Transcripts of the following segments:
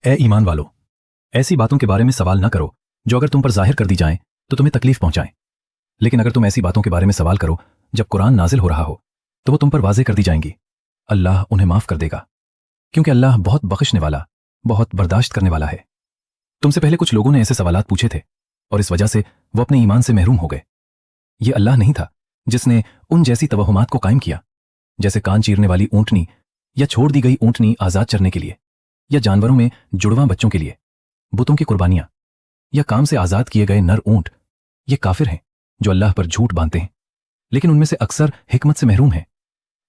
ए ईमान वालो, ऐसी बातों के बारे में सवाल ना करो जो अगर तुम पर जाहिर कर दी जाएं तो तुम्हें तकलीफ पहुंचाएं। लेकिन अगर तुम ऐसी बातों के बारे में सवाल करो जब कुरान नाजिल हो रहा हो तो वो तुम पर वाज़ेह कर दी जाएंगी। अल्लाह उन्हें माफ़ कर देगा, क्योंकि अल्लाह बहुत बख्शने वाला, बहुत बर्दाश्त करने वाला है। तुमसे पहले कुछ लोगों ने ऐसे सवालात पूछे थे और इस वजह से वो अपने ईमान से महरूम हो गए। ये अल्लाह नहीं था जिसने उन जैसी तवहुमात को कायम किया, जैसे कान चीरने वाली ऊँटनी या छोड़ दी गई ऊँटनी आज़ाद चरने के लिए, या जानवरों में जुड़वां बच्चों के लिए, बुतों की कुर्बानियां, या काम से आज़ाद किए गए नर ऊँट। ये काफिर हैं जो अल्लाह पर झूठ बांधते हैं, लेकिन उनमें से अक्सर हिकमत से महरूम हैं।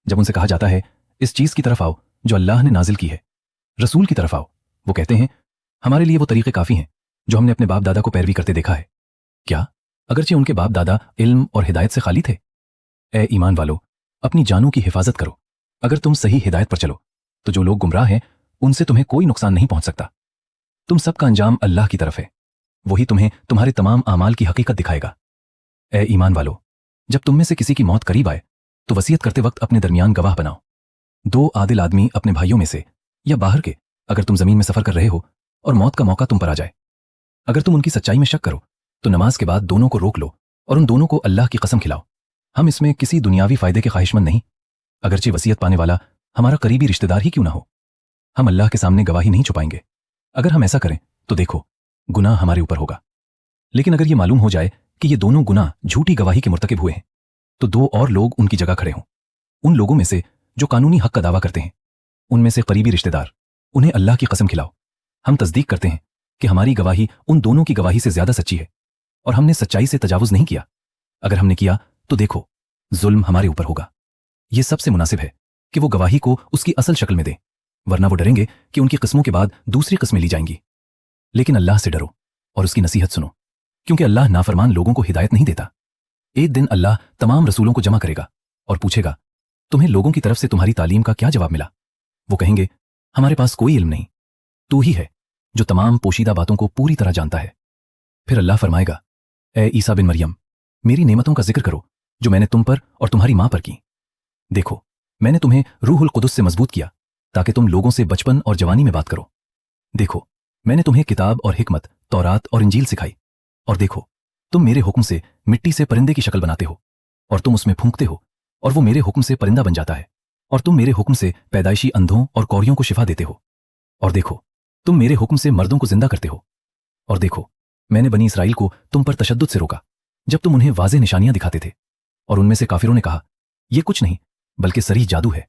जब उनसे कहा जाता है इस चीज़ की तरफ आओ जो अल्लाह ने नाजिल की है, रसूल की तरफ आओ, वो कहते हैं हमारे लिए वो तरीके काफ़ी हैं जो हमने अपने बाप दादा को पैरवी करते देखा है। क्या अगरचे उनके बाप दादा इल्म और हिदायत से खाली थे? ए ईमान वालो, अपनी जानों की हिफाजत करो। अगर तुम सही हिदायत पर चलो तो जो लोग गुमराह हैं उनसे तुम्हें कोई नुकसान नहीं पहुंच सकता। तुम सबका अंजाम अल्लाह की तरफ है, वही तुम्हें तुम्हारे तमाम आमाल की हकीकत दिखाएगा। ए ईमान वालो, जब तुम में से किसी की मौत करीब आए तो वसीयत करते वक्त अपने दरमियान गवाह बनाओ। दो आदिल आदमी अपने भाइयों में से या बाहर के, अगर तुम जमीन में सफर कर रहे हो और मौत का मौका तुम पर आ जाए, अगर तुम उनकी सच्चाई में शक करो तो नमाज के बाद दोनों को रोक लो और उन दोनों को अल्लाह की कसम खिलाओ, हम इसमें किसी दुनियावी फायदे के ख्वाहिशमंद नहीं, अगरचे वसीयत पाने वाला हमारा करीबी रिश्तेदार ही क्यों ना हो। हम अल्लाह के सामने गवाही नहीं छुपाएंगे। अगर हम ऐसा करें तो देखो, गुनाह हमारे ऊपर होगा। लेकिन अगर ये मालूम हो जाए कि ये दोनों गुनाह झूठी गवाही के मुर्तकिब हुए हैं तो दो और लोग उनकी जगह खड़े हों, उन लोगों में से जो कानूनी हक का दावा करते हैं, उनमें से करीबी रिश्तेदार, उन्हें अल्लाह की कसम खिलाओ, हम तस्दीक करते हैं कि हमारी गवाही उन दोनों की गवाही से ज्यादा सच्ची है और हमने सच्चाई से तजावुज नहीं किया। अगर हमने किया तो देखो, जुल्म हमारे ऊपर होगा। यह सबसे मुनासिब है कि वो गवाही को उसकी असल शक्ल में दें, वरना वो डरेंगे कि उनकी किस्मों के बाद दूसरी किस्में ली जाएंगी। लेकिन अल्लाह से डरो और उसकी नसीहत सुनो, क्योंकि अल्लाह नाफरमान लोगों को हिदायत नहीं देता। एक दिन अल्लाह तमाम रसूलों को जमा करेगा और पूछेगा तुम्हें लोगों की तरफ से तुम्हारी तालीम का क्या जवाब मिला? वो कहेंगे हमारे पास कोई इल्म नहीं, तू ही है जो तमाम पोशीदा बातों को पूरी तरह जानता है। फिर अल्लाह फरमाएगा, ए ईसा बिन मरियम, मेरी नेमतों का जिक्र करो जो मैंने तुम पर और तुम्हारी मां पर की। देखो, मैंने तुम्हें रूहुल कुदस से मजबूत किया ताकि तुम लोगों से बचपन और जवानी में बात करो। देखो, मैंने तुम्हें किताब और हिकमत, तौरात और इंजील सिखाई। और देखो, तुम मेरे हुक्म से मिट्टी से परिंदे की शक्ल बनाते हो और तुम उसमें फूंकते हो और वो मेरे हुक्म से परिंदा बन जाता है। और तुम मेरे हुक्म से पैदाइशी अंधों और कौरियों को शिफा देते हो। और देखो, तुम मेरे हुक्म से मर्दों को जिंदा करते हो। और देखो, मैंने बनी इसराइल को तुम पर तशद्दुद से रोका जब तुम उन्हें वाज़ेह निशानियां दिखाते थे, और उनमें से काफिरों ने कहा यह कुछ नहीं बल्कि सरीह जादू है।